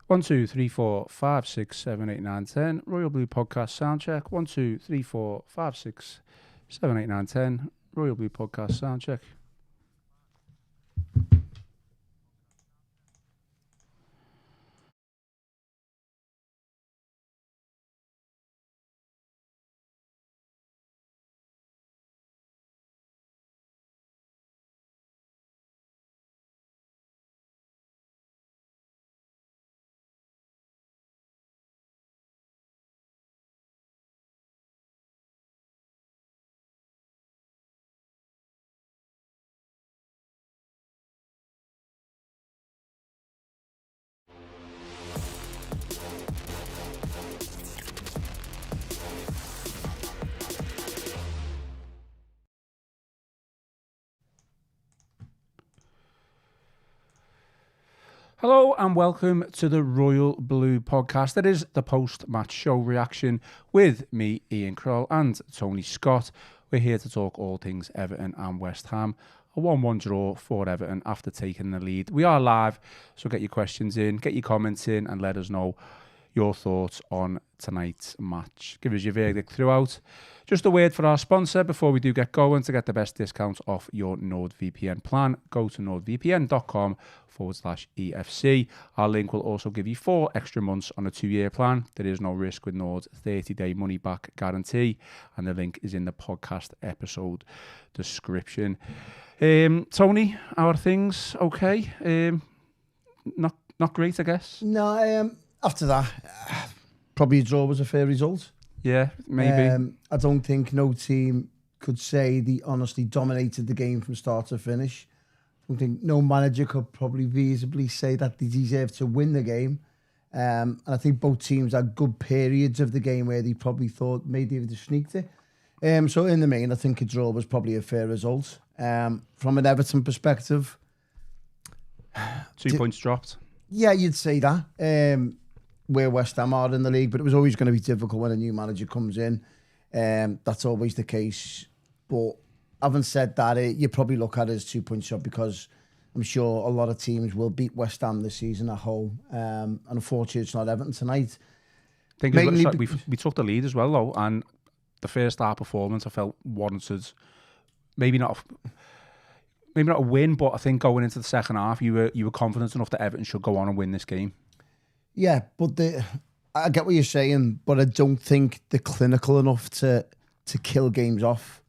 1, 2, 3, 4, 5, 6, 7, 8, 9, 10. Royal Blue Podcast sound check. 1, 2, 3, 4, 5, 6, 7, 8, 9, 10. Royal Blue Podcast sound check. Hello and welcome to the Royal Blue Podcast. It is the post-match show reaction with me, Ian Kroll, and Tony Scott. We're here to talk all things Everton and West Ham. A 1-1 draw for Everton after taking the lead. We are live, so get your questions in, get your comments in, and let us know your thoughts on tonight's match. Give us your verdict throughout. Just a word for our sponsor before we do get going. To get the best discount off your NordVPN plan, go to nordvpn.com/EFC. Our link will also give you 4 extra months on a 2-year plan. There is no risk with Nord's 30-day money-back guarantee, and the link is in the podcast episode description. Tony, how are things? Okay? Not great, I guess? No, after that, probably a draw was a fair result. Yeah, maybe. I don't think no team could say they honestly dominated the game from start to finish. I don't think no manager could probably visibly say that they deserved to win the game. And I think both teams had good periods of the game where they probably thought maybe they'd have sneaked it. So in the main, I think a draw was probably a fair result. From an Everton perspective, 2 points dropped. Yeah, you'd say that. Where West Ham are in the league, but it was always going to be difficult when a new manager comes in. That's always the case. But having said that, you probably look at it as 2 points up because I'm sure a lot of teams will beat West Ham this season at home. And unfortunately, it's not Everton tonight. I think we took the lead as well, though, and the first half performance I felt warranted. Maybe not a win, but I think going into the second half, you were confident enough that Everton should go on and win this game. Yeah, but I get what you're saying, but I don't think they're clinical enough to kill games off.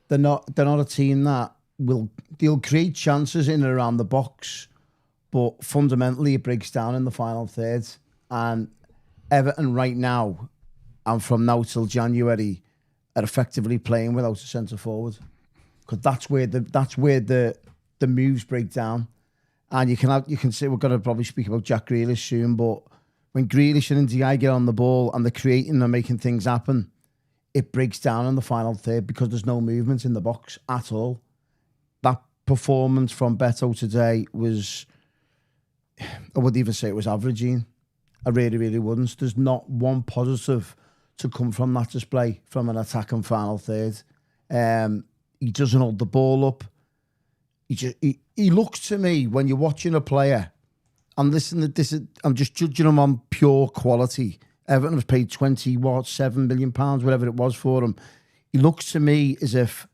They're not a team that they'll create chances in and around the box, but fundamentally it breaks down in the final third. And Everton right now, and from now till January, are effectively playing without a centre forward, because that's where the moves break down. And you can say we're going to probably speak about Jack Grealish soon, but when Grealish and Ndiaye get on the ball and they're creating and making things happen, it breaks down in the final third because there's no movement in the box at all. That performance from Betto today was, I wouldn't even say it was averaging. I really, really wouldn't. There's not one positive to come from that display from an attacking final third. He doesn't hold the ball up. He looks to me, when you're watching a player, and listen, I'm just judging him on pure quality. Everton has paid £7 million, whatever it was for him. He looks to me as if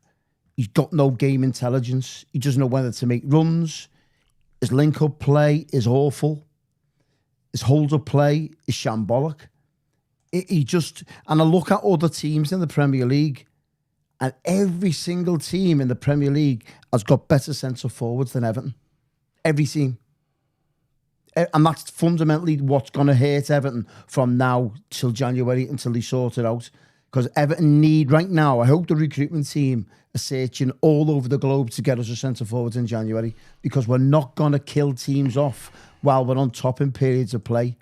he's got no game intelligence. He doesn't know whether to make runs. His link-up play is awful. His hold-up play is shambolic. And I look at other teams in the Premier League, and every single team in the Premier League has got better centre forwards than Everton. Every team. And that's fundamentally what's going to hurt Everton from now till January until they sort it out. Because Everton need, right now, I hope the recruitment team are searching all over the globe to get us a centre forward in January, because we're not going to kill teams off while we're on top in periods of play.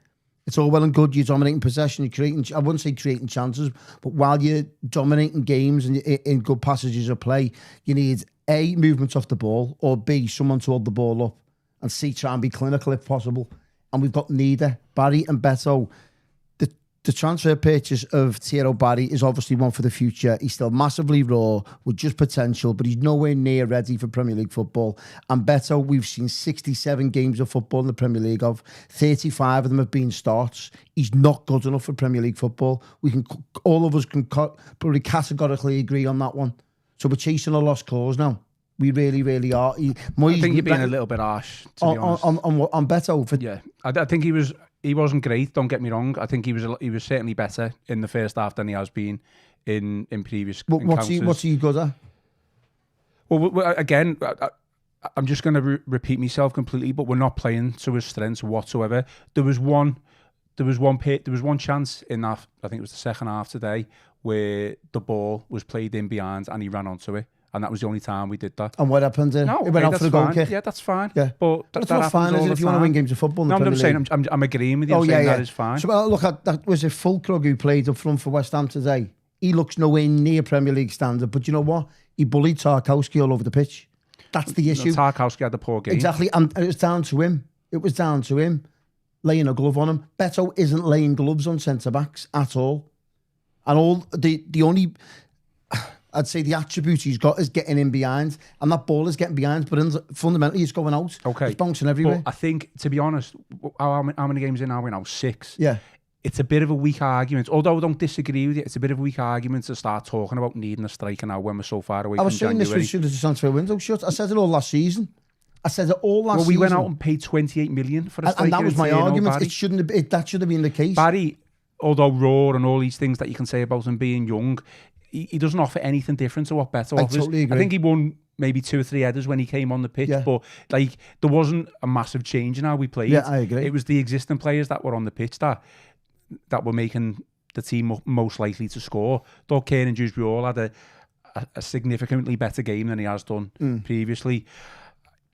It's all well and good, you're dominating possession, you're creating, I wouldn't say creating chances, but while you're dominating games and in good passages of play, you need A, movement off the ball, or B, someone to hold the ball up, and C, try and be clinical if possible. And we've got neither. Barry and Betto, the the transfer purchase of Thierry Barry is obviously one for the future. He's still massively raw with just potential, but he's nowhere near ready for Premier League football. And Betto, we've seen 67 games of football in the Premier League. Of 35 of them have been starts. He's not good enough for Premier League football. All of us can probably categorically agree on that one. So we're chasing a lost cause now. We really, really are. I think you're being a little bit harsh, to be honest. On Betto. Yeah, I think he wasn't great. Don't get me wrong. I think he was certainly better in the first half than he has been in previous encounters. What's he good at? Well, again, I'm just going to repeat myself completely. But we're not playing to his strengths whatsoever. There was one chance in that. I think it was the second half today where the ball was played in behind and he ran onto it. And that was the only time we did that. And what happened then? No, it went out for the goal kick. Yeah, that's fine. Yeah, but that's not fine, is it? If you want to win games of football, I'm saying I'm agreeing with you. I'm saying that is fine. So look, that was a Fulkrug who played up front for West Ham today. He looks nowhere near Premier League standard, but you know what? He bullied Tarkowski all over the pitch. That's the issue. Tarkowski had a poor game. Exactly, and it was down to him. It was down to him laying a glove on him. Betto isn't laying gloves on centre backs at all, and all the only. I'd say the attribute he's got is getting in behind, and that ball is getting behind, but fundamentally it's going out. Okay. It's bouncing everywhere. But I think, to be honest, how many games in are we now? 6. Yeah. It's a bit of a weak argument, although I don't disagree with you. It's a bit of a weak argument to start talking about needing a striker now when we're so far away from January. I was saying this was the transfer window shut. I said it all last season. Well, we went out and paid 28 million for a striker. And that was my argument. It shouldn't have, that should have been the case. Barry, although raw and all these things that you can say about him being young, he doesn't offer anything different to what Betto offers. Totally agree. I think he won maybe 2 or 3 headers when he came on the pitch, but like there wasn't a massive change in how we played. Yeah, I agree. It was the existing players that were on the pitch that were making the team most likely to score. Though Kieran Dewsbury all had a significantly better game than he has done previously.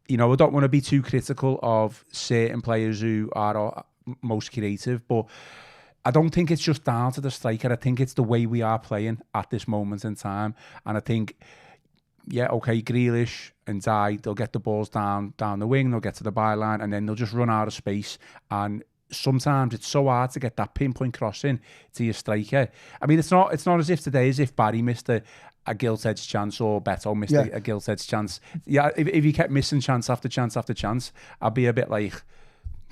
You know, I don't want to be too critical of certain players who are most creative, but I don't think it's just down to the striker. I think it's the way we are playing at this moment in time. And I think, Grealish and Dye, they'll get the balls down the wing, they'll get to the byline, and then they'll just run out of space. And sometimes it's so hard to get that pinpoint crossing to your striker. I mean, it's not as if today as if Barry missed a gilt-edged chance or Betto missed a gilt-edged chance. Yeah, if he kept missing chance after chance after chance, I'd be a bit like,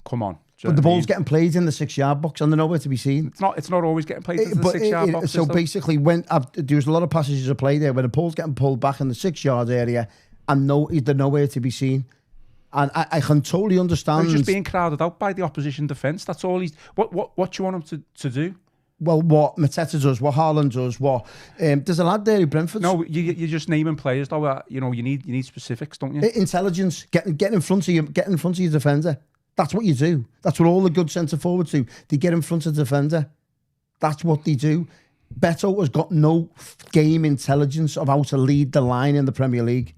come on. But the ball's getting played in the 6-yard box and they're nowhere to be seen. It's not always getting played in the 6-yard box. So basically, there's a lot of passages of play there where the ball's getting pulled back in the 6-yard area and they're nowhere to be seen. And I can totally understand. He's just being crowded out by the opposition defence. That's all he's. What do you want him to do? Well, what Mateta does, what Haaland does, what there's a lad there who Brentford. No, you're just naming players though. You need specifics, don't you? Intelligence, get in front of your defender. That's what you do. That's what all the good centre forwards do. They get in front of the defender. That's what they do. Betto has got no game intelligence of how to lead the line in the Premier League.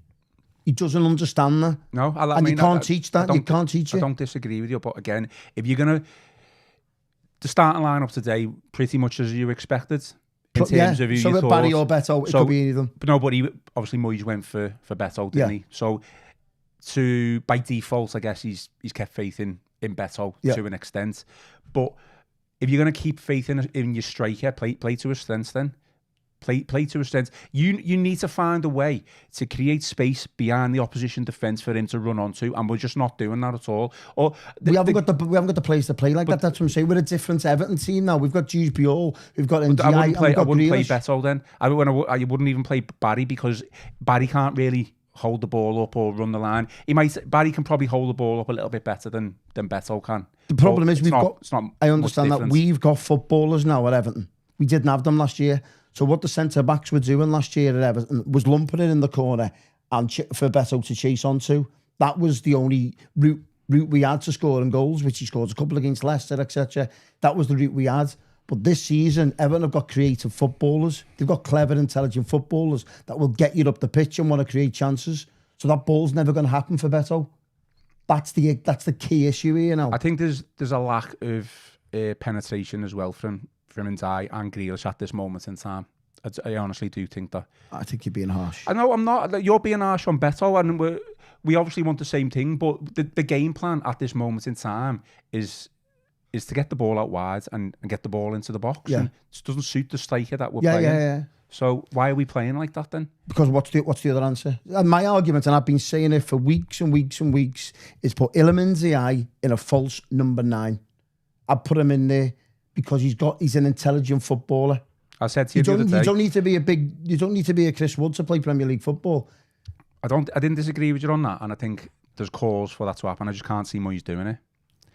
He doesn't understand that. No, you can't teach that. You can't teach it. I don't disagree with you, but again, if you're gonna the starting lineup today, pretty much as you expected in terms of who you thought. Barry or Betto, it could be any of them. But no, but obviously Moyes went for Betto, didn't he? So by default, I guess he's kept faith in Betto to an extent. But if you're going to keep faith in your striker, play to his strengths then. Play to his strengths. You need to find a way to create space behind the opposition defence for him to run onto, and we're just not doing that at all. We haven't got the players to play like that. That's what I'm saying. We're a different Everton team now. We've got Dewsbury, we've got NGI, I wouldn't play Grealish. Betto then. I wouldn't even play Barry because Barry can't really hold the ball up or run the line. Barry can probably hold the ball up a little bit better than Betto can. The problem is I understand that difference. we've got footballers now at Everton. We didn't have them last year. So what the centre backs were doing last year at Everton was lumping it in the corner and for Betto to chase onto. That was the only route we had to scoring goals, which he scored a couple against Leicester, etc. That was the route we had. But this season, Everton have got creative footballers. They've got clever, intelligent footballers that will get you up the pitch and want to create chances. So that ball's never going to happen for Betto. That's the key issue here now. I think there's a lack of penetration as well from Ndiaye and Grealish at this moment in time. I honestly do think that. I think you're being harsh. I know I'm not. You're being harsh on Betto, and we obviously want the same thing. But the game plan at this moment in time is is to get the ball out wide and get the ball into the box. Yeah. And it doesn't suit the striker that we're playing. Yeah. So why are we playing like that then? Because what's the other answer? And my argument, and I've been saying it for weeks and weeks and weeks, is put Iliman Ndiaye in a false number 9. I'd put him in there because he's an intelligent footballer. I said to you the other day, you don't need to be a Chris Wood to play Premier League football. I didn't disagree with you on that, and I think there's cause for that to happen. I just can't see Moyes doing it.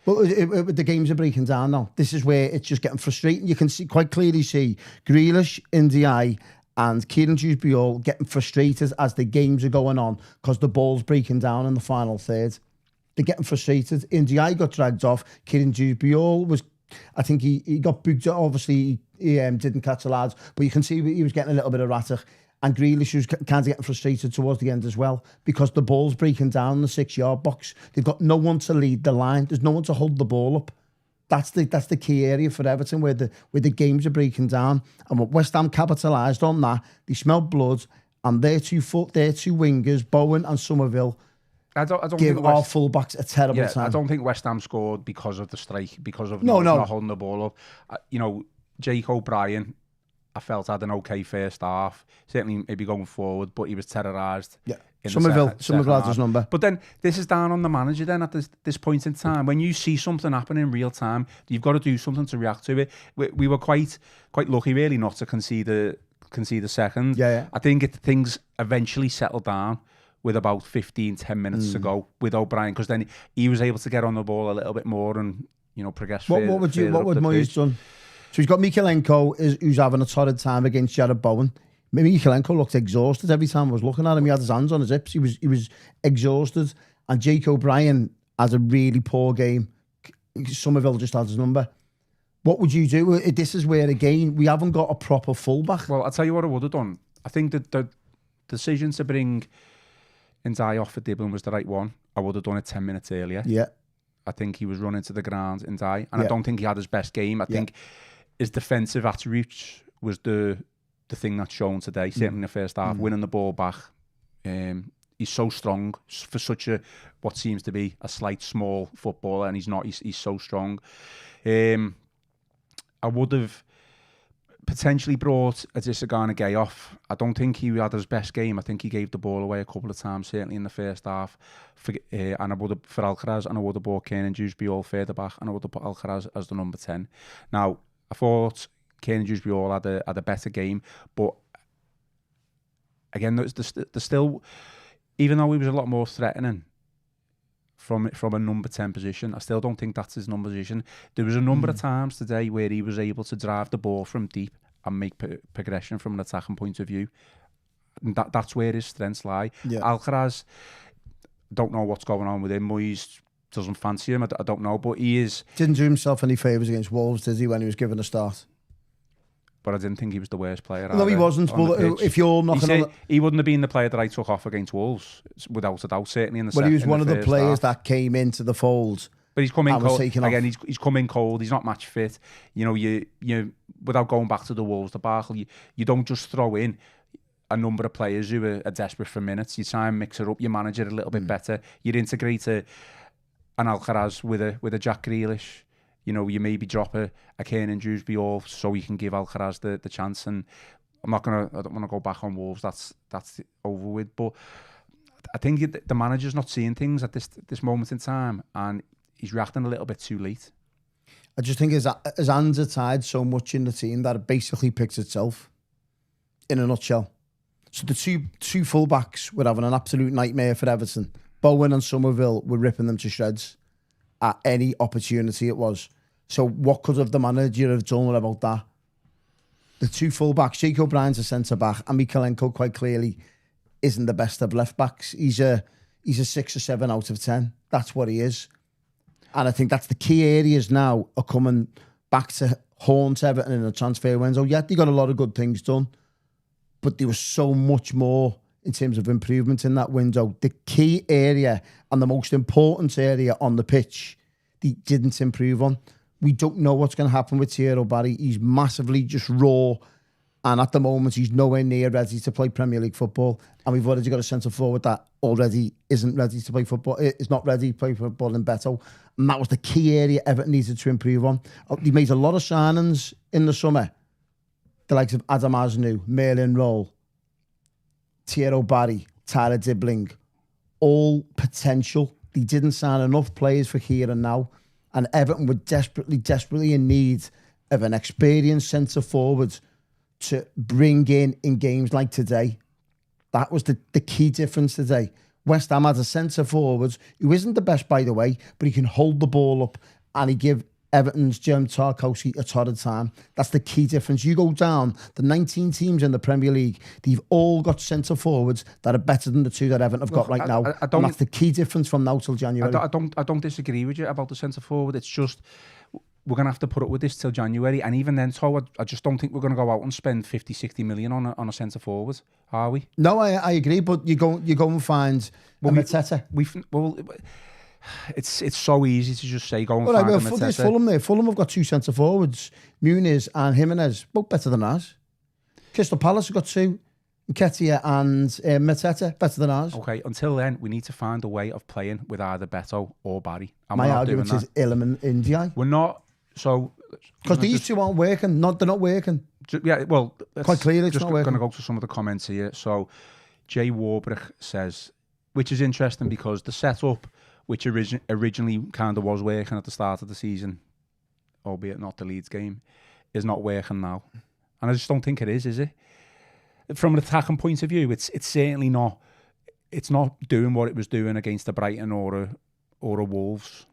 Well, the games are breaking down now. This is where it's just getting frustrating. You can quite clearly see Grealish, Ndiaye and Kieran Dewsbury getting frustrated as the games are going on because the ball's breaking down in the final third. They're getting frustrated. Ndiaye got dragged off. Kieran Dewsbury was, I think he got booked. Obviously, he didn't catch the lads, but you can see he was getting a little bit erratic. And Grealish was kind of getting frustrated towards the end as well because the ball's breaking down in the 6-yard box. They've got no one to lead the line. There's no one to hold the ball up. That's the key area for Everton where the games are breaking down. And what West Ham capitalised on that, they smelled blood, and their two wingers, Bowen and Somerville, I don't give think our fullbacks a terrible time. I don't think West Ham scored because of the strike, because of no. not holding the ball up. Jake O'Brien, I felt had an okay first half. Certainly maybe going forward, but he was terrorised. Yeah. Somerville had his number. But then this is down on the manager then at this point in time. When you see something happen in real time, you've got to do something to react to it. We were quite lucky really not to concede the second. Yeah. I think things eventually settled down with about 10 minutes to go with O'Brien, because then he was able to get on the ball a little bit more and progress. What would Moyes done? So he's got Mikalenko who's having a torrid time against Jared Bowen. Maybe Mikalenko looked exhausted every time I was looking at him. He had his hands on his hips. He was exhausted. And Jake O'Brien has a really poor game. Somerville just had his number. What would you do? This is where, again, we haven't got a proper fullback. Well, I'll tell you what I would have done. I think that the decision to bring Ndiaye off for Dibbling was the right one. I would have done it 10 minutes earlier. Yeah. I think he was running to the ground, Ndiaye. And I don't think he had his best game. I think his defensive attributes was the thing that's shown today, certainly in the first half, winning the ball back. He's so strong for such what seems to be a slight small footballer, and he's not. He's so strong. I would have potentially brought Adesina Gay off. I don't think he had his best game. I think he gave the ball away a couple of times, certainly in the first half. And I would have, for Alcaraz, and I would have brought Kiernan Dewsbury all further back, and I would have put Alcaraz as the number 10. Now, I thought Kiernan Dewsbury had a better game, but again, there's still, even though he was a lot more threatening from a number 10 position, I still don't think that's his number position. There was a number of times today where he was able to drive the ball from deep and make progression from an attacking point of view. And that's where his strengths lie. Yeah. Alcaraz, don't know what's going on with him. Moyes doesn't fancy him. I don't know, but he is. Didn't do himself any favours against Wolves, did he, when he was given a start? But I didn't think he was the worst player. No, he wasn't. But if you're knocking he wouldn't have been the player that I took off against Wolves, without a doubt. Certainly in the. But he was one of the players that came into the fold. But he's come in cold again. He's come in cold. He's not match fit. You without going back to the Wolves debacle, you don't just throw in a number of players who are desperate for minutes. You try and mix it up. You manage it a little bit better. You integrate an Alcaraz with a Jack Grealish. You maybe drop a Kiernan Dewsbury off so you can give Alcaraz the chance. And I don't want to go back on Wolves. That's over with. But I think the manager's not seeing things at this moment in time, and he's reacting a little bit too late. I just think his hands are tied so much in the team that it basically picks itself in a nutshell. So the two fullbacks were having an absolute nightmare for Everton. Bowen and Somerville were ripping them to shreds at any opportunity it was. So what could have the manager have done about that? The two full-backs, Jake O'Brien's a centre-back, and Mikalenko quite clearly isn't the best of left-backs. He's a 6 or 7 out of 10. That's what he is. And I think that's the key areas now are coming back to haunt Everton in the transfer window. Yeah, they got a lot of good things done, but there was so much more in terms of improvement in that window. The key area and the most important area on the pitch, they didn't improve on. We don't know what's going to happen with Thierry Barry. He's massively just raw And at the moment, he's nowhere near ready to play Premier League football. And we've already got a centre forward that already isn't ready to play football. Is not ready to play football in Betto. And that was the key area Everton needed to improve on. He made a lot of signings in the summer. The likes of Adam Asnu, Merlin Roll, Thierry Barry, Tyler Dibling, all potential. They didn't sign enough players for here and now. And Everton were desperately in need of an experienced centre forward to bring in games like today. That was the key difference today. West Ham had a centre forward who isn't the best, by the way, but he can hold the ball up and he give Everton's Jim Tarkowski a torrid time. That's the key difference. You go down the 19 teams in the Premier League, they've all got centre forwards that are better than the two that Everton have got right now. And that's the key difference from now till January. I don't disagree with you about the centre forward. It's just we're going to have to put up with this till January. And even then, so I just don't think we're going to go out and spend 50, 60 million on a centre forward, are we? No, I agree, but you go and find Mateta. It's so easy to just say go and find a Mateta. There's Fulham there. Fulham have got two centre forwards, Muniz and Jimenez, both better than ours. Crystal Palace have got two, Nketiah and Mateta, better than ours. Okay, until then, we need to find a way of playing with either Betto or Barry. And my argument is Ilman India. We're not. So, because these two aren't working. They're not working. Yeah, well, quite clearly it's not working. Going to go to some of the comments here. So, Jay Warbrick says, which is interesting because the setup, which originally kind of was working at the start of the season, albeit not the Leeds game, is not working now. And I just don't think it is it? From an attacking point of view, it's certainly not. It's not doing what it was doing against the Brighton or a Wolves.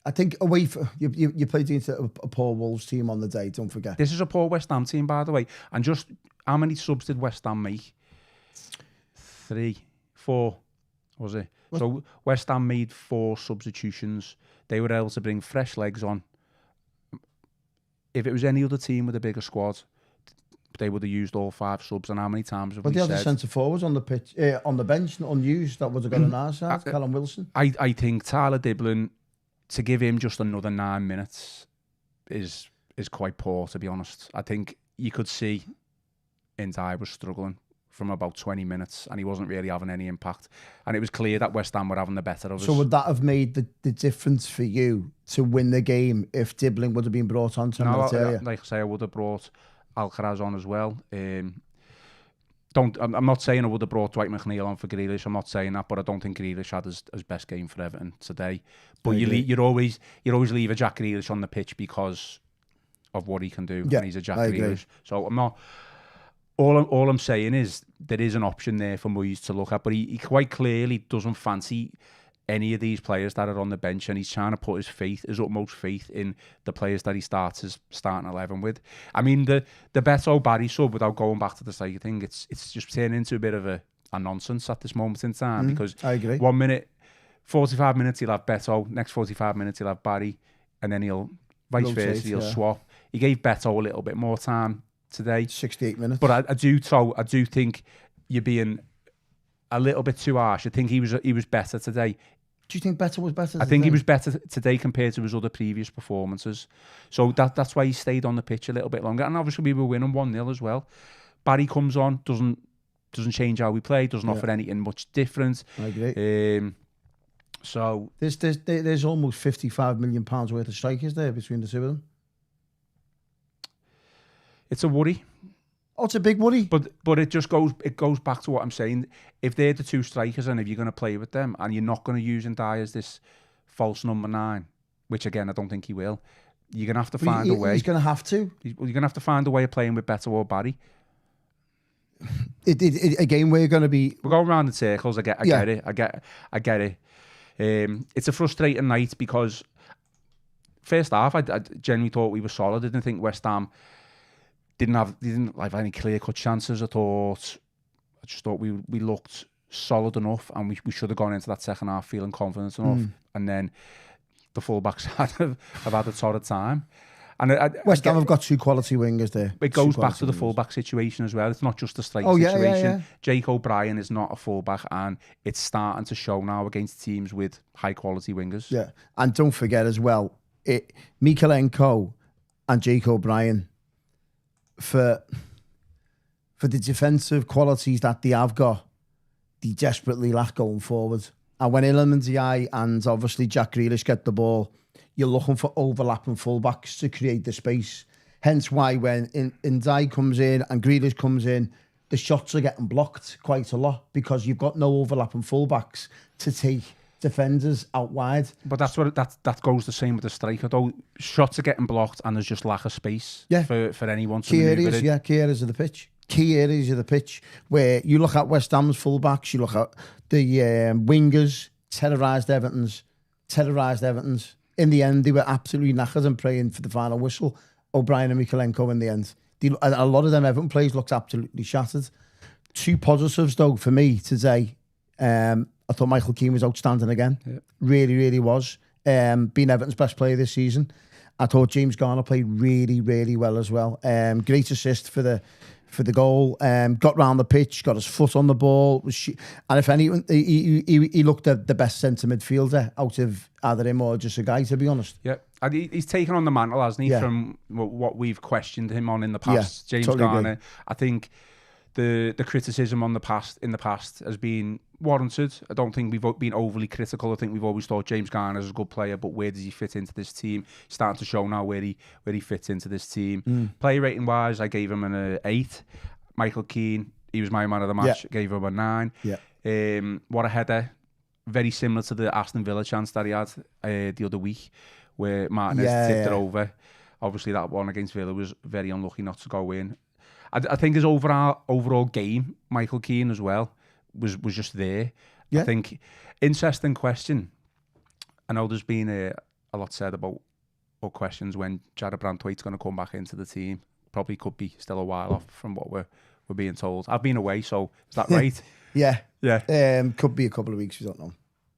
I think away from you played against a poor Wolves team on the day. Don't forget. This is a poor West Ham team, by the way. And just how many subs did West Ham make? 3, 4, was it? What? So West Ham made 4 substitutions. They were able to bring fresh legs on. If it was any other team with a bigger squad, they would have used all 5 subs. And how many times have we said? But they had the centre forwards on the pitch, on the bench, unused. That would have got an our side. Callum Wilson. I think Tyler Dibling, to give him just another 9 minutes is quite poor, to be honest. I think you could see Ndiaye was struggling from about 20 minutes and he wasn't really having any impact. And it was clear that West Ham were having the better of us. So would that have made the difference for you to win the game if Dibling would have been brought on to Managerial? Like I say, I would have brought Alcaraz on as well. I'm not saying I would have brought Dwight McNeil on for Grealish. I'm not saying that, but I don't think Grealish had his best game for Everton today. But you always leave a Jack Grealish on the pitch because of what he can do. Yeah, and he's a Jack Grealish. So I'm not. All I'm saying is there is an option there for Moyes to look at, but he quite clearly doesn't fancy any of these players that are on the bench, and he's trying to put his utmost faith in the players that he starts his starting 11 with. I mean, the Betto Barry sub, without going back to the side thing, it's just turning into a bit of a nonsense at this moment in time, because I agree. 1 minute, 45 minutes he'll have Betto, next 45 minutes he'll have Barry, and then he'll vice versa, he'll swap. He gave Betto a little bit more time today, 68 minutes. But I do think you're being a little bit too harsh. I think he was better today. Do you think Betto was better today? I think he was better today compared to his other previous performances. So that's why he stayed on the pitch a little bit longer. And obviously we were winning 1-0 as well. Barry comes on, doesn't change how we play, doesn't offer anything much different. I agree. So there's almost £55 million worth of strikers there between the two of them. It's a worry. Oh, it's a big worry. But it goes back to what I'm saying. If they're the two strikers and if you're going to play with them and you're not going to use Ndiaye as this false number 9, which again I don't think he will, you're going to have to find a way. He's going to have to. You're going to have to find a way of playing with Betto or Barry. Again, we're going to be... We're going around in circles. I get it. It's a frustrating night because first half I genuinely thought we were solid. I didn't think West Ham didn't have any clear-cut chances. I just thought we looked solid enough, and we should have gone into that second half feeling confident enough. And then the fullbacks have had a torrid time. And West Ham have got 2 quality wingers there. It goes back to the fullback situation as well. It's not just the strike situation. Yeah. Jake O'Brien is not a fullback, and it's starting to show now against teams with high-quality wingers. Yeah, and don't forget as well, Mikalenko and Jake O'Brien for the defensive qualities that they have got, they desperately lack going forward. And when Iliman Ndiaye and obviously Jack Grealish get the ball, you're looking for overlapping fullbacks to create the space. Hence why when Ndiaye comes in and Grealish comes in, the shots are getting blocked quite a lot because you've got no overlapping fullbacks to take defenders out wide. But that goes the same with the striker though. Shots are getting blocked and there's just lack of space for anyone to manoeuvre it. Key areas of the pitch. Key areas of the pitch where you look at West Ham's fullbacks, you look at the wingers, terrorised Everton's. In the end, they were absolutely knackered and praying for the final whistle. O'Brien and Mikalenko in the end. A lot of them Everton players looked absolutely shattered. Two positives though for me today. I thought Michael Keane was outstanding again. Yeah. Really, really was. Being Everton's best player this season. I thought James Garner played really, really well as well. Great assist for the goal. Got round the pitch, got his foot on the ball. And if anyone, he looked the best centre midfielder out of either him or just a guy, to be honest. Yeah, and he's taken on the mantle, hasn't he, from what we've questioned him on in the past. James totally Garner, agree. I think the criticism in the past has been warranted. I don't think we've been overly critical. I think we've always thought James Garner is a good player, but where does he fit into this team? He's starting to show now where he fits into this team. Player rating wise, I gave him an 8. Michael Keane, he was my man of the match. Gave him a 9. Yeah. What a header! Very similar to the Aston Villa chance that he had the other week, where Martinez tipped it over. Obviously, that one against Villa was very unlucky not to go in. I think his overall game, Michael Keane as well, was just there. Yeah. I think interesting question. I know there's been a lot said about questions when Jarrad Branthwaite's going to come back into the team. Probably could be still a while off from what we're being told. I've been away, so is that right? Yeah. Could be a couple of weeks. We don't know.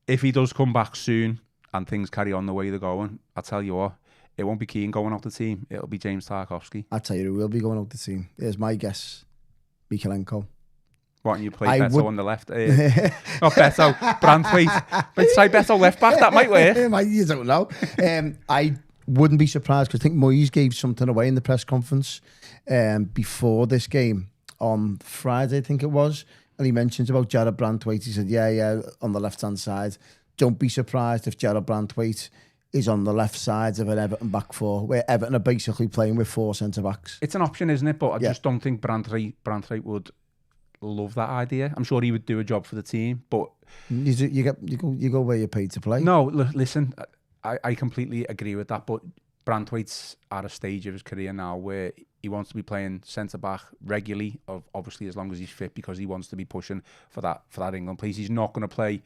If he does come back soon and things carry on the way they're going, I'll tell you what. It won't be Keane going off the team. It'll be James Tarkowski. I'll tell you who will be going off the team. Here's my guess. Mikalenko. Why don't you play Betto on the left? Not Betto, Branthwaite. But try Betto left back, that might work. You don't know. I wouldn't be surprised because I think Moyes gave something away in the press conference before this game on Friday, I think it was. And he mentions about Jarrad Branthwaite. He said, yeah, on the left-hand side. Don't be surprised if Jarrad Branthwaite is on the left side of an Everton back four, where Everton are basically playing with 4 centre-backs. It's an option, isn't it? But I just don't think Branthwaite would love that idea. I'm sure he would do a job for the team, but... You go where you're paid to play. No, listen, I completely agree with that, but Branthwaite's at a stage of his career now where he wants to be playing centre-back regularly, obviously as long as he's fit, because he wants to be pushing for that England place. He's not going to play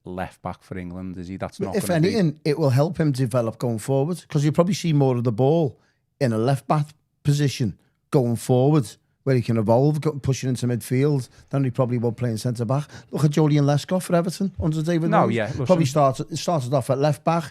left back for England, is he? That's not. If anything, it will help him develop going forward, because you'll probably see more of the ball in a left back position going forward, where he can evolve, pushing into midfield, than he probably will playing centre back. Look at Julian Lescott for Everton under David Moyes. Probably started off at left back.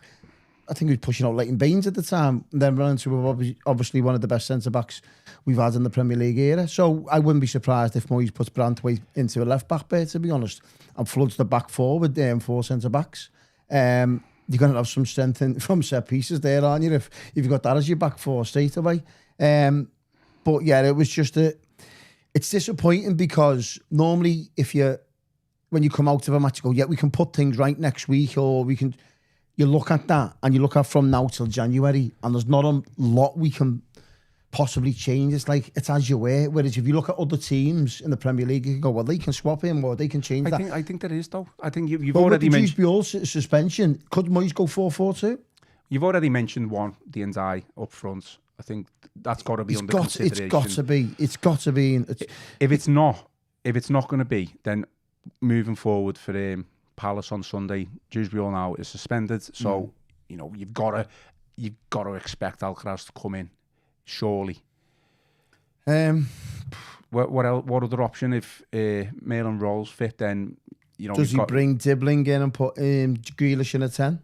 I think he was pushing out Leighton Baines at the time, and then ran into obviously one of the best centre backs we've had in the Premier League era. So I wouldn't be surprised if Moyes puts Branthwaite into a left back pair, to be honest, and floods the back four with 4 centre backs. You're going to have some strength from set pieces there, aren't you? If you've got that as your back four straight away. But yeah, it was just it's disappointing, because normally when you come out of a match, you go, yeah, we can put things right next week, or we can. You look at that, and you look at from now till January, and there's not a lot we can possibly change. It's like, it's as you were. Whereas if you look at other teams in the Premier League, you can go, well, they can swap him, or they can change that. I think there is, though. I think you've already mentioned... With the suspension, could Moyes go 4-4-2? You've already mentioned the Ndiaye up front. I think that's got to be under consideration. It's got to be. If it's not going to be, then moving forward for Palace on Sunday, Dewsbury now is suspended, so you've got to expect Alcaraz to come in, surely. What other option if Maitland Rolls fit? Then does he bring Dibbling in and put Grealish in a 10?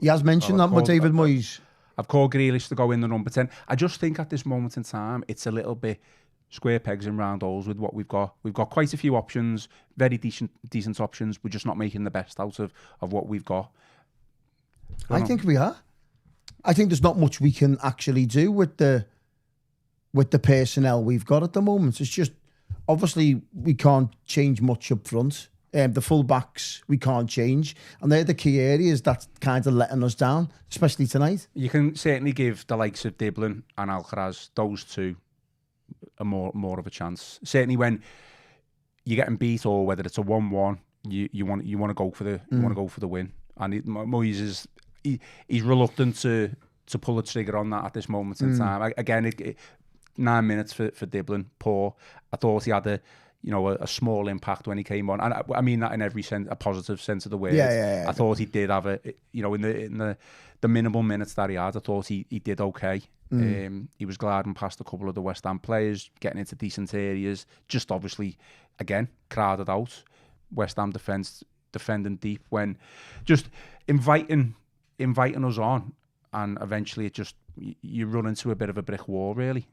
He has mentioned that with David Moyes. I've called Grealish to go in the number 10. I just think at this moment in time, it's a little bit square pegs and round holes with what we've got. We've got quite a few options, very decent options. We're just not making the best out of what we've got. I think we are. I think there's not much we can actually do with the with the personnel we've got at the moment. It's just, obviously, we can't change much up front. The full-backs, we can't change. And they're the key areas that's kind of letting us down, especially tonight. You can certainly give the likes of Diblin and Alcaraz, those two, a more of a chance. Certainly when you're getting beat, or whether it's a 1-1, you want to go for the win. And Moyes he's reluctant to pull the trigger on that at this moment in time. Again, 9 minutes for Diblin, poor. I thought he had a small impact when he came on, and I mean that in every sense, a positive sense of the word. Yeah. I thought he did have in the minimal minutes that he had, I thought he did okay. He was gliding past a couple of the West Ham players, getting into decent areas. Just obviously, again, crowded out. West Ham defending deep, when just inviting us on, and eventually you run into a bit of a brick wall, really.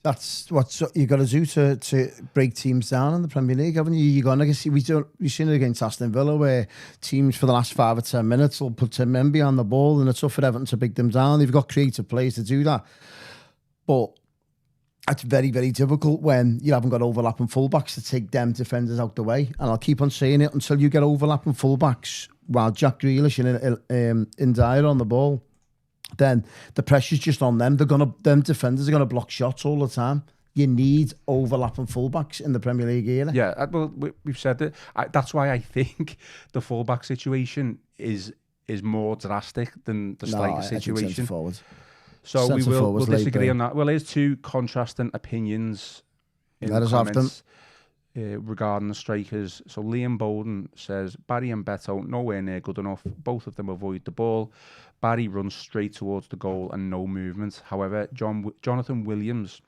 That's what you got to do to break teams down in the Premier League, haven't you? You're going to see, we've seen it against Aston Villa, where teams for the last 5 or 10 minutes will put 10 men behind the ball, and it's tough for Everton to break them down. They've got creative players to do that, but it's very, very difficult when you haven't got overlapping fullbacks to take them defenders out the way. And I'll keep on saying it until you get overlapping fullbacks while Jack Grealish and Dyer on the ball, then the pressure's just on them. Them defenders are gonna block shots all the time. You need overlapping fullbacks in the Premier League era. Yeah, well, we've said it. That's why I think the fullback situation is more drastic than the striker situation. So we'll disagree on that. Well, there's two contrasting opinions in the comments regarding the strikers. So Liam Bowden says, Barry and Betto, nowhere near good enough. Both of them avoid the ball. Barry runs straight towards the goal and no movement. However, Jonathan Williams,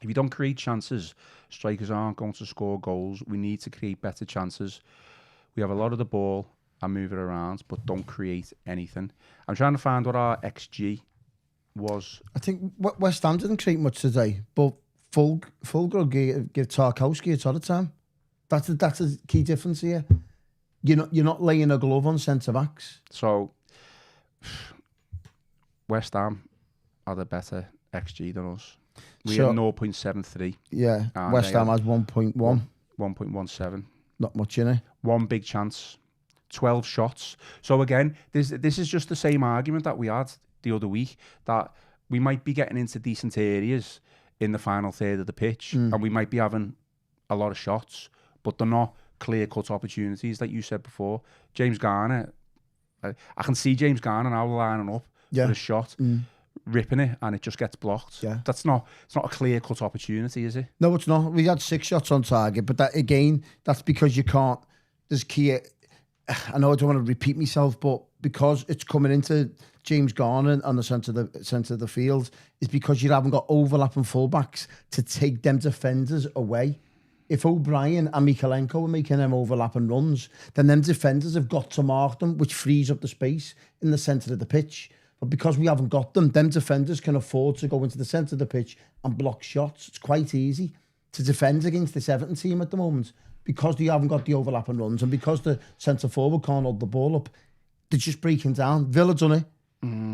if you don't create chances, strikers aren't going to score goals. We need to create better chances. We have a lot of the ball and move it around, but don't create anything. I'm trying to find what our XG was. I think West Ham didn't create much today, but Fulgro give Tarkowski a ton of time. That's a key difference here. You're not laying a glove on centre backs. So West Ham had a better XG than us. We had 0.73. Yeah, West Ham has 1.1. 1.17. Not much, in it. One big chance, 12 shots. So again, this is just the same argument that we had the other week, that we might be getting into decent areas in the final third of the pitch, and we might be having a lot of shots, but they're not clear-cut opportunities, like you said before. James Garner, I can see James Garner now lining up for a shot, ripping it, and it just gets blocked. Yeah. It's not a clear-cut opportunity, is it? No, it's not. We had 6 shots on target, but that again, that's because you can't. There's key. I know I don't want to repeat myself, but because it's coming into James Garner on the centre of the field, is because you haven't got overlapping fullbacks to take them defenders away. If O'Brien and Mikalenko are making them overlapping runs, then them defenders have got to mark them, which frees up the space in the centre of the pitch. But because we haven't got them defenders can afford to go into the centre of the pitch and block shots. It's quite easy to defend against this Everton team at the moment, because they haven't got the overlapping runs, and because the centre forward can't hold the ball up. They're just breaking down. Villa done it.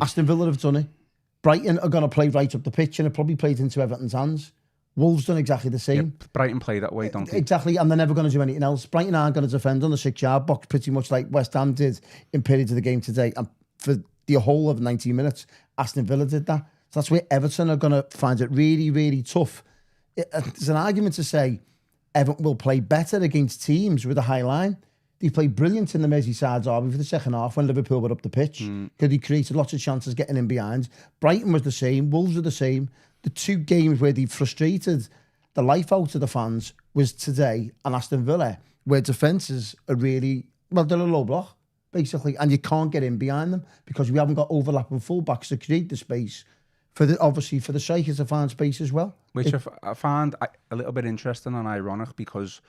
Aston Villa have done it. Brighton are going to play right up the pitch, and it probably played into Everton's hands. Wolves done exactly the same. Yeah, Brighton play that way, don't they? Exactly, and they're never going to do anything else. Brighton aren't going to defend on the 6-yard box, pretty much like West Ham did in periods of the game today. And for the whole of 90 minutes, Aston Villa did that. So that's where Everton are going to find it really, really tough. There's an argument to say Everton will play better against teams with a high line. They played brilliant in the Merseyside derby for the second half when Liverpool were up the pitch, because he created lots of chances getting in behind. Brighton was the same. Wolves were the same. The 2 games where they frustrated the life out of the fans was today and Aston Villa, where defences are really, well, they're a low block, basically, and you can't get in behind them because we haven't got overlapping fullbacks to create the space obviously for the strikers to find space as well. Which I find a little bit interesting and ironic, because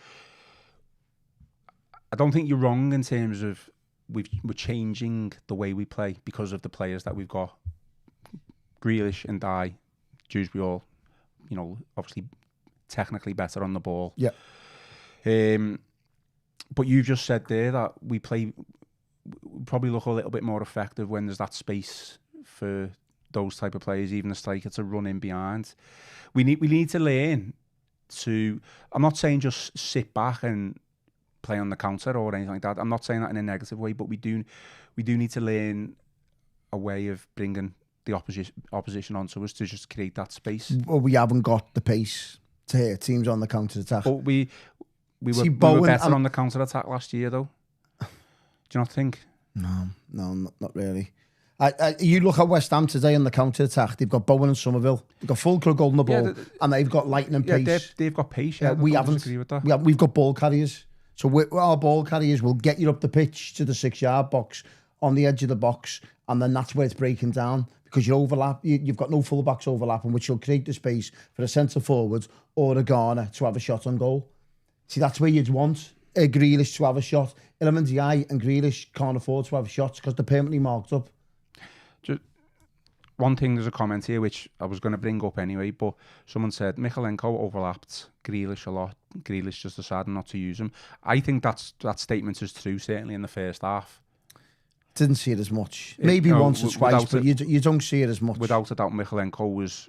I don't think you're wrong in terms of we're changing the way we play because of the players that we've got. Grealish and Dye, Dewsbury, all, obviously technically better on the ball. Yeah. But you've just said there that we probably look a little bit more effective when there's that space for those type of players, even a striker, to run in behind. We need to learn to. I'm not saying just sit back and play on the counter or anything like that. I'm not saying that in a negative way, but we do need to learn a way of bringing the opposition onto us to just create that space. Well, we haven't got the pace to hit teams on the counter attack. But we were better on the counter attack last year, though. Do you not think? No, not really. You look at West Ham today on the counter attack. They've got Bowen and Somerville. They've got Fulkrug holding the ball, and they've got lightning pace. They've got pace. Yeah, we haven't. With that. We've got ball carriers. So our ball carriers will get you up the pitch to the 6-yard box on the edge of the box, and then that's where it's breaking down because you overlap. You've got no full-backs overlapping, which will create the space for a centre-forward or a Garner to have a shot on goal. See, that's where you'd want a Grealish to have a shot. Iliman Ndiaye and Grealish can't afford to have shots because they're permanently marked up. Just one thing, there's a comment here which I was going to bring up anyway, but someone said Mykolenko overlapped Grealish a lot. Grealish just decided not to use him. I think that statement is true, certainly in the first half. Didn't see it as much. Maybe once or twice, but you don't see it as much. Without a doubt, Mykolenko was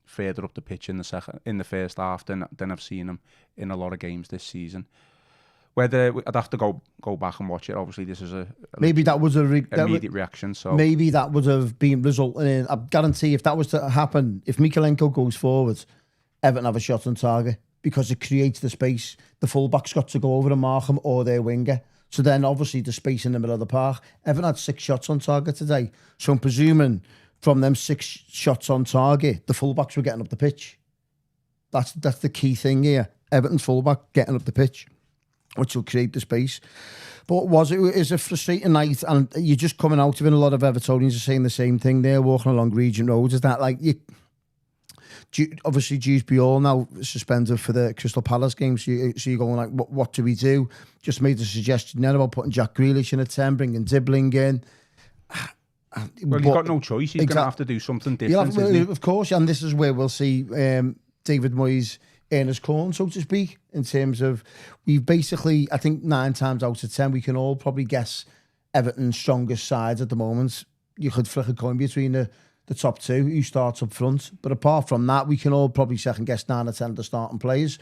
further up the pitch in the first half than I've seen him in a lot of games this season. Whether I'd have to go back and watch it. Obviously, this is maybe that was immediate reaction. So maybe that would have been resulting in. I guarantee if that was to happen, if Mykolenko goes forward, Everton have a shot on target because it creates the space. The fullback's got to go over and mark him or their winger. So then, obviously, the space in the middle of the park. Everton had 6 shots on target today. So I'm presuming from them 6 shots on target, the fullbacks were getting up the pitch. That's the key thing here. Everton's fullback getting up the pitch, which will create the space. But is a frustrating night, and you're just coming out of it. A lot of Evertonians are saying the same thing. They're walking along Regent Road. Is that like obviously Jude Biol now suspended for the Crystal Palace game, so you're going like, what do we do? Just made the suggestion there about putting Jack Grealish in at 10, bringing Dibbling in. Well, you've got no choice. He's going to have to do something different, of course, and this is where we'll see David Moyes in his corn, so to speak, in terms of we've basically, I think 9 times out of 10, we can all probably guess Everton's strongest sides at the moment. You could flick a coin between the top 2, who starts up front. But apart from that, we can all probably second guess 9 or 10 of the starting players.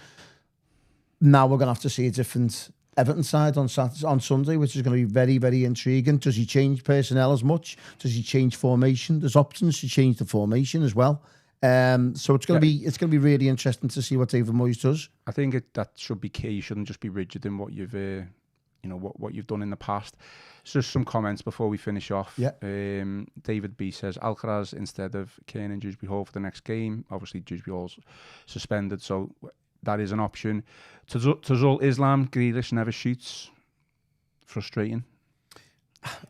Now we're going to have to see a different Everton side on Sunday, which is going to be very, very intriguing. Does he change personnel as much? Does he change formation? There's options to change the formation as well. So it's going to be really interesting to see what David Moyes does. I think that should be key. You shouldn't just be rigid in what you've what you've done in the past. So just some comments before we finish off. Yeah. David B says Alcaraz instead of Kane and Dewsbury Hall for the next game. Obviously Dewsbury Hall's suspended, so that is an option. Tazul Islam, Grealish never shoots. Frustrating.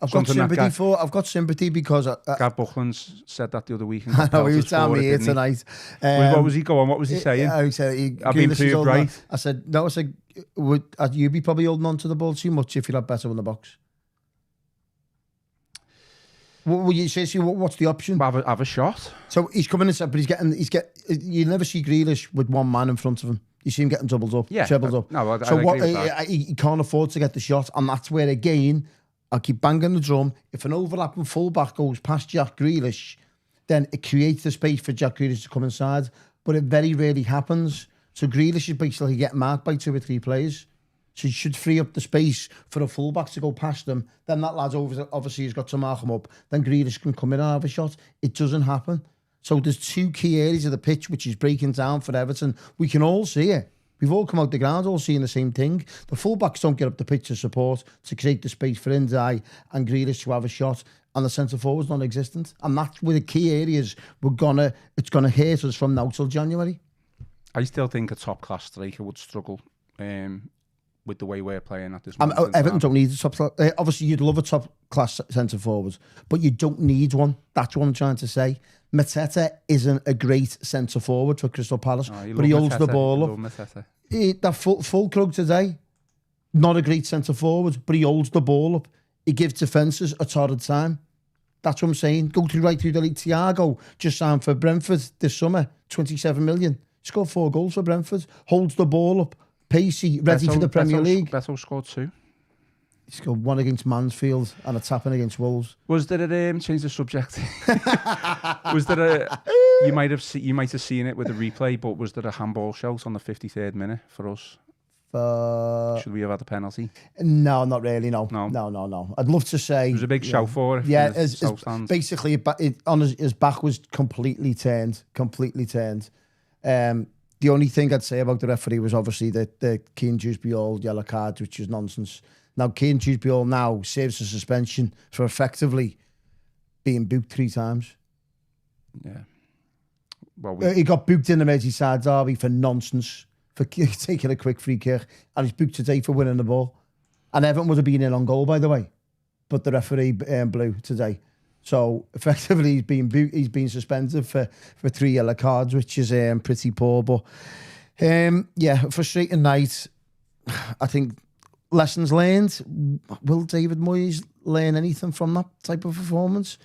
I've got sympathy because Gab Buckland's said that the other week. I know he was telling me here tonight. What was he going? What was he saying? I said, I've been proved right. I said, no. I said, would you be probably holding on to the ball too much if you had better in the box? What would you say? What's the option? Have a shot. So he's coming in, but you never see Grealish with one man in front of him. You see him getting doubled up, trebled up. No, he can't afford to get the shot, and that's where again. I'll keep banging the drum. If an overlapping fullback goes past Jack Grealish, then it creates the space for Jack Grealish to come inside. But it very rarely happens. So Grealish is basically getting marked by 2 or 3 players. So you should free up the space for a fullback to go past them. Then that lad's obviously has got to mark him up. Then Grealish can come in and have a shot. It doesn't happen. So there's 2 key areas of the pitch which is breaking down for Everton. We can all see it. We've all come out the ground, all seeing the same thing. The fullbacks don't get up the pitch to support, to create the space for Ndiaye and Grealish to have a shot, and the centre forward's non-existent. And that's where the key areas it's gonna hurt us from now till January. I still think a top-class striker would struggle with the way we're playing at this moment. Everton don't need a top. Obviously, you'd love a top-class centre forward, but you don't need one. That's what I'm trying to say. Mateta isn't a great centre forward for Crystal Palace, but he holds the ball up. That Fulkrug today, not a great centre forward, but he holds the ball up. He gives defences a torrid time. That's what I'm saying. Go right through the league. Thiago just signed for Brentford this summer, 27 million. He scored 4 goals for Brentford. Holds the ball up, pacey, ready for the Premier League. Betto scored 2. He scored one against Mansfield and a tapping against Wolves. Was there a change the subject? Was there a you might have seen it with the replay, but was there a handball shout on the 53rd minute for us? Should we have had a penalty? No, not really. No. I'd love to say there was a big shout for it. Yeah, basically his back was completely turned. The only thing I'd say about the referee was obviously the Keane Dewsbury yellow card, which is nonsense. Now, Keane Dewsbury now serves a suspension for effectively being booked 3 times. Yeah. Well, he got booked in the Merseyside derby for nonsense, for taking a quick free kick, and he's booked today for winning the ball. And Everton would have been in on goal, by the way, but the referee blew today. So effectively, he's been suspended for 3 yellow cards, which is pretty poor. But frustrating night. I think lessons learned. Will David Moyes learn anything from that type of performance?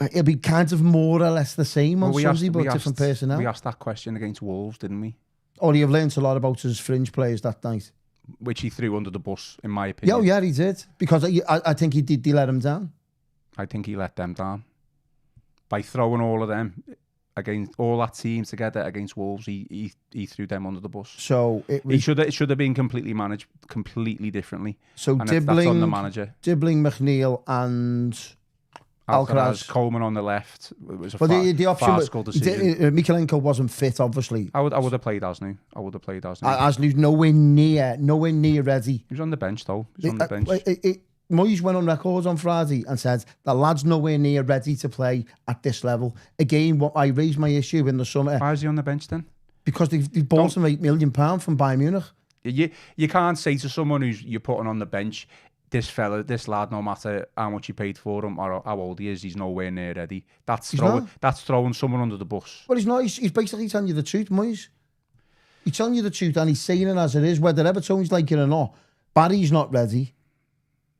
It'll be kind of more or less the same on Sunday, but different personnel. We asked that question against Wolves, didn't we? Oh, you've learned a lot about his fringe players that night. Which he threw under the bus, in my opinion. Yeah, he did. Because I think he did let him down. I think he let them down. By throwing all of them, against all that team together against Wolves, he threw them under the bus. So it should have been completely managed completely differently. So that's on the manager. Dibbling, McNeil and Alcaraz. Coleman on the left. It was a the option farcical decision. Mikalenko wasn't fit, obviously. I would have played Asnu. Asnu's nowhere near ready. He was on the bench though. He was on the bench. Moyes went on record on Friday and said the lad's nowhere near ready to play at this level. Again, what I raised my issue in the summer. Why is he on the bench then? Because they bought him £8 million from Bayern Munich. You can't say to someone who's you're putting on the bench, this lad, no matter how much you paid for him or how old he is, he's nowhere near ready. That's throwing someone under the bus. Well, he's not. He's basically telling you the truth, Moyes. He's telling you the truth and he's saying it as it is, whether Everton's like it or not. Barry's not ready.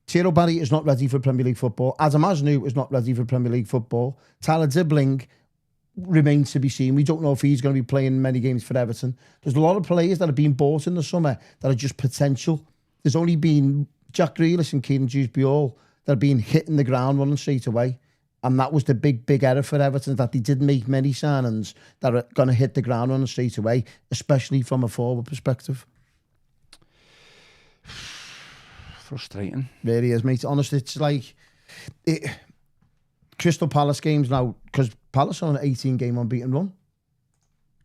Thierry Barry is not ready for Premier League football. Adam Asnu is not ready for Premier League football. Tyler Dibbling remains to be seen. We don't know if he's going to be playing many games for Everton. There's a lot of players that have been bought in the summer that are just potential. There's only been Jack Grealish and Kieran Dewsbury that have been hitting the ground running straight away. And that was the big error for Everton, that they didn't make many signings that are going to hit the ground running straight away, especially from a forward perspective. Frustrating. Really is, mate. Honestly, it's like Crystal Palace games now, because Palace are on an 18-game unbeaten run.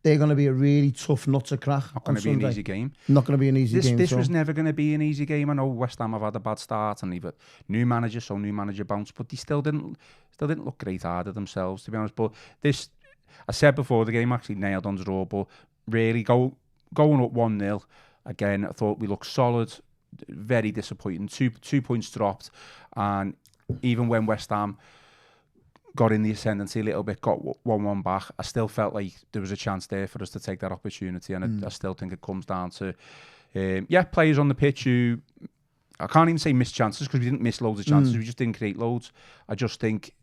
They're going to be a really tough nut to crack. Not going to be an easy game. Not going to be an easy game. This was never going to be an easy game. I know West Ham have had a bad start and they've got new manager bounce, but they still didn't look great either themselves, to be honest. But this, I said before the game, actually nailed on draw, but really going up 1-0 again. I thought we looked solid. Very disappointing. Two points dropped, and even when West Ham got in the ascendancy a little bit, got 1-1 back, I still felt like there was a chance there for us to take that opportunity, and I still think it comes down to players on the pitch who, I can't even say missed chances because we didn't miss loads of chances, we just didn't create loads. I just think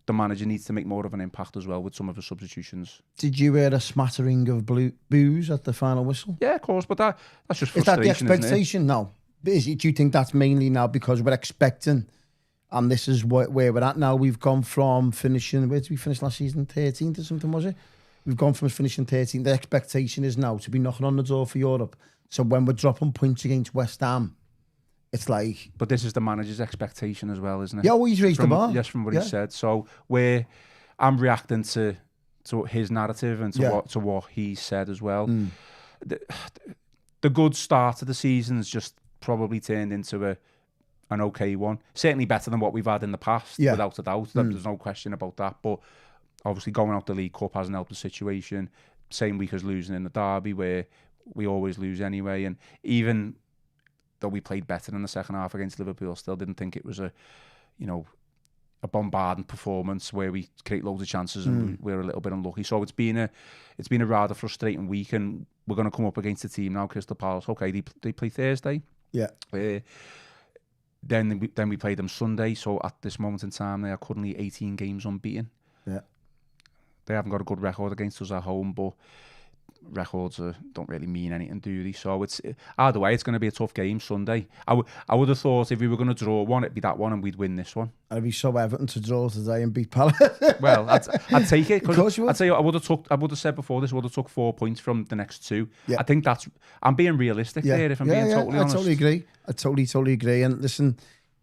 the manager needs to make more of an impact as well with some of the substitutions. Did you hear a smattering of boos at the final whistle? Yeah, of course, but that's just frustration. Is that the expectation now? Do you think that's mainly now because we're expecting, and this is where we're at now? We've gone from finishing, where did we finish last season? 13th or something, was it? We've gone from finishing 13th. The expectation is now to be knocking on the door for Europe. So when we're dropping points against West Ham, it's like... But this is the manager's expectation as well, isn't it? Yeah, well, he's raised the bar. Yes, from what he said. So I'm reacting to his narrative and to what he said as well. The good start of the season has just probably turned into an okay one. Certainly better than what we've had in the past, without a doubt. There's no question about that. But obviously going out the League Cup hasn't helped the situation. Same week as losing in the derby, where we always lose anyway. And even though we played better in the second half against Liverpool, still didn't think it was a bombarding performance where we create loads of chances and we're a little bit unlucky. So it's been a rather frustrating week, and we're going to come up against a team now, Crystal Palace. Okay, they play Thursday. Yeah. Then we played them Sunday. So at this moment in time, they are currently 18 games unbeaten. Yeah. They haven't got a good record against us at home, but records don't really mean anything, do they? So it's either way, it's going to be a tough game Sunday. I would have thought if we were going to draw one, it'd be that one, and we'd win this one. I'd be so Everton to draw today and beat Palace. Well, I'd take it. Of course you would. I'd say I would have said before this. I would have took 4 points from the next two. Yeah. I think I'm being realistic there. If I'm being totally honest, I totally agree. I totally agree. And listen,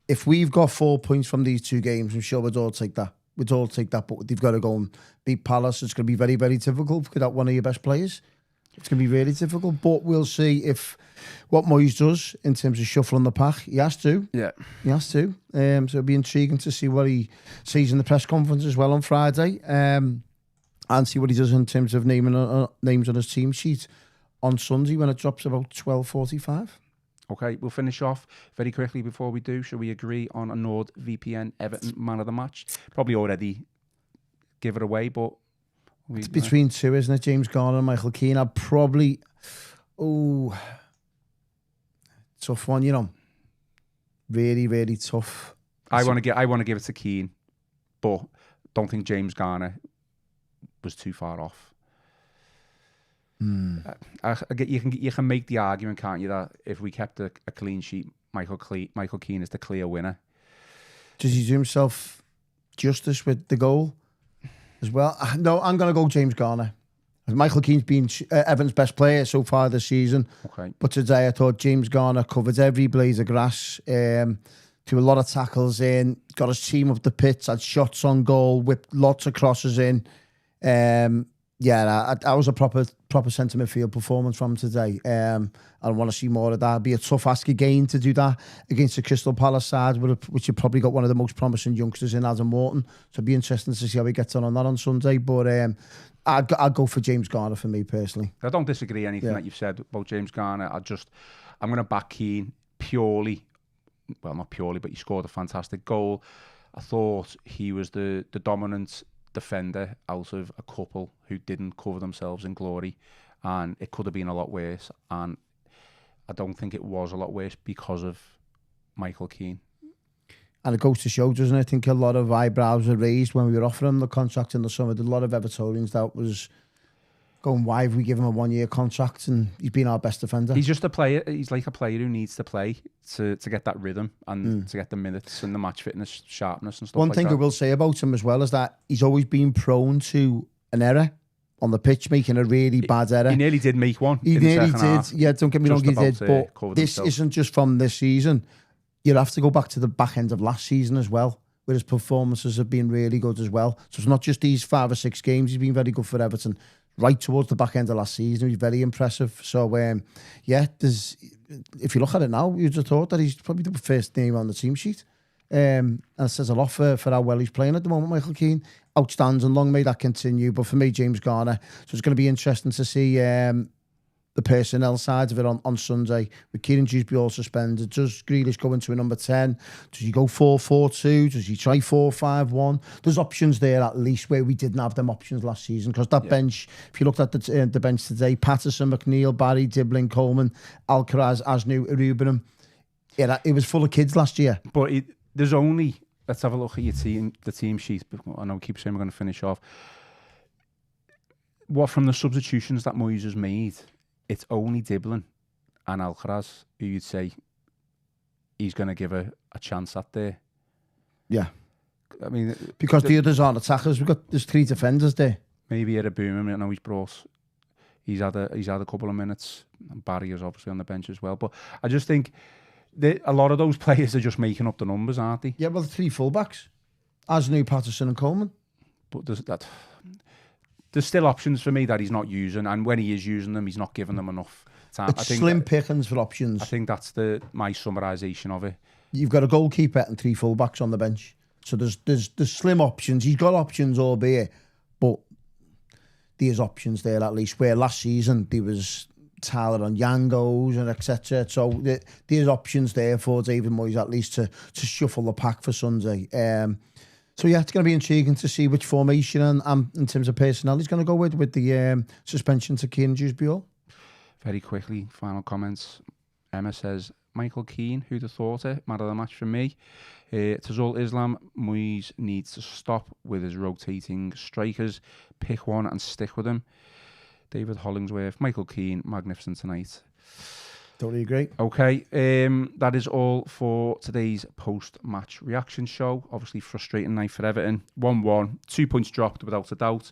if we've got 4 points from these two games, I'm sure we'd all take that. But they've got to go and beat Palace. It's going to be very, very difficult without one of your best players. It's going to be really difficult, but we'll see if what Moyes does in terms of shuffling the pack. He has to. Yeah. He has to. So it'll be intriguing to see what he sees in the press conference as well on Friday, and see what he does in terms of names on his team sheet on Sunday when it drops about 12:45. Okay, we'll finish off very quickly before we do. Shall we agree on a NordVPN Everton man of the match? Probably already give it away, but... It's between two, isn't it? James Garner and Michael Keane. I'd probably... tough one, you know. Really, really tough. I want to give it to Keane, but don't think James Garner was too far off. You can make the argument, can't you, that if we kept a clean sheet, Michael Keane is the clear winner. Does he do himself justice with the goal as well? No, I'm going to go James Garner. Michael Keane's been Everton's best player so far this season. Okay. But today I thought James Garner covered every blade of grass, threw a lot of tackles in, got his team up the pitch, had shots on goal, whipped lots of crosses in. That was a proper centre midfield performance from him today. I want to see more of that. It'd be a tough ask again to do that against the Crystal Palace side, which have probably got one of the most promising youngsters in Adam Morton. So it'd be interesting to see how he gets on that on Sunday. But I'd go for James Garner for me personally. I don't disagree anything that you've said about James Garner. I'm going to back Keane purely. Well, not purely, but he scored a fantastic goal. I thought he was the dominant defender out of a couple who didn't cover themselves in glory, and it could have been a lot worse, and I don't think it was a lot worse because of Michael Keane. And it goes to show, doesn't it? I think a lot of eyebrows were raised when we were offering him the contract in the summer. There's a lot of Evertonians that was going, why have we given him a 1-year contract, and he's been our best defender. He's just a player. He's like a player who needs to play to get that rhythm and to get the minutes and the match fitness, sharpness and stuff One like thing that. I will say about him as well is that he's always been prone to an error on the pitch, making a really bad error. He nearly did make one. He nearly did. Half. Yeah, don't get me wrong, he did. But this himself. Isn't just from this season. You'd have to go back to the back end of last season as well, where his performances have been really good as well. So it's not just these 5 or 6 games. He's been very good for Everton. Right towards the back end of last season, he's very impressive. So, if you look at it now, you'd have thought that he's probably the first name on the team sheet. And it says a lot for how well he's playing at the moment, Michael Keane. Outstanding, long may that continue. But for me, James Garner. So it's going to be interesting to see the personnel side of it on Sunday. With Kieran Dewsbury all suspended, does Grealish go into a number 10? Does he go 4-4-2? Does he try 4-5-1? There's options there at least where we didn't have them options last season, because that bench, if you looked at the bench today, Patterson, McNeil, Barry, Dibbling, Coleman, Alcaraz, Asnu, Rubenham, it was full of kids last year. But there's only, let's have a look at the team sheet. I know we keep saying we're going to finish off. What from the substitutions that Moyes has made, it's only Dibbling and Alcaraz who you'd say he's going to give a chance at there. Yeah. I mean, because the others aren't attackers. There's 3 defenders there. Maybe at a boom. I know he's had a couple of minutes. And Barry is obviously on the bench as well. But I just think a lot of those players are just making up the numbers, aren't they? Yeah, well, the 3 fullbacks, Asnu, Patterson, and Coleman. But there's still options for me that he's not using, and when he is using them, he's not giving them enough time. It's slim pickings for options. I think that's my summarisation of it. You've got a goalkeeper and 3 fullbacks on the bench, so there's slim options. He's got options, albeit, but there's options there at least. Where last season there was Tyler on Yangos and etc. So there's options there for David Moyes at least to shuffle the pack for Sunday. So yeah, it's going to be intriguing to see which formation and in terms of personnel he's going to go with the suspension to Kieran Dewsbury. Very quickly, final comments. Emma says, Michael Keane, who'd have thought it? Man of the match for me. Tazul Islam, Moyes needs to stop with his rotating strikers. Pick one and stick with him. David Hollingsworth, Michael Keane, magnificent tonight. Totally agree. Okay, that is all for today's post-match reaction show. Obviously, frustrating night for Everton. 1-1, 2 points dropped without a doubt.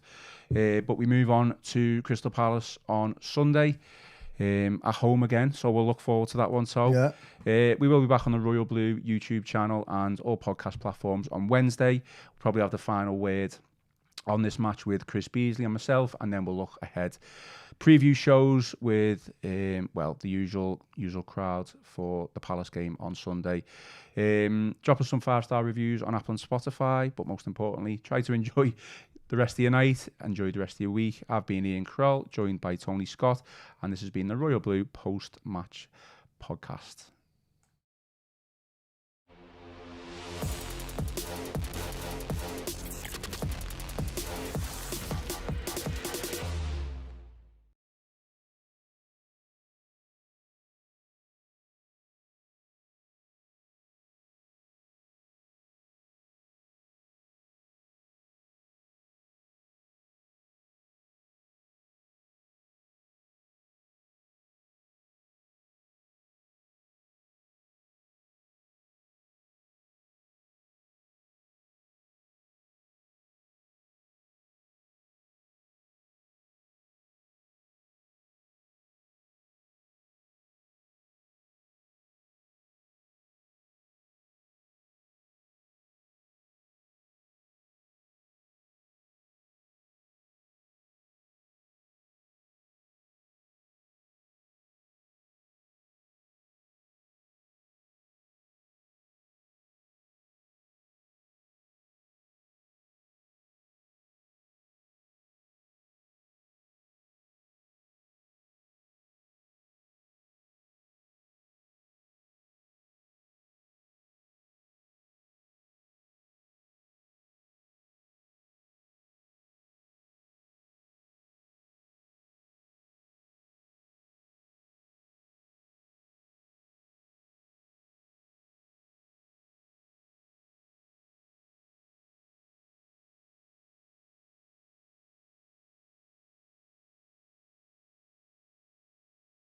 But we move on to Crystal Palace on Sunday. At home again, so we'll look forward to that one. So we will be back on the Royal Blue YouTube channel and all podcast platforms on Wednesday. We'll probably have the final word on this match with Chris Beasley and myself, and then we'll look ahead. Preview shows with the usual crowd for the Palace game on Sunday. Drop us some 5-star reviews on Apple and Spotify, but most importantly, try to enjoy the rest of your night, enjoy the rest of your week. I've been Ian Kroll, joined by Tony Scott, and this has been the Royal Blue post-match podcast.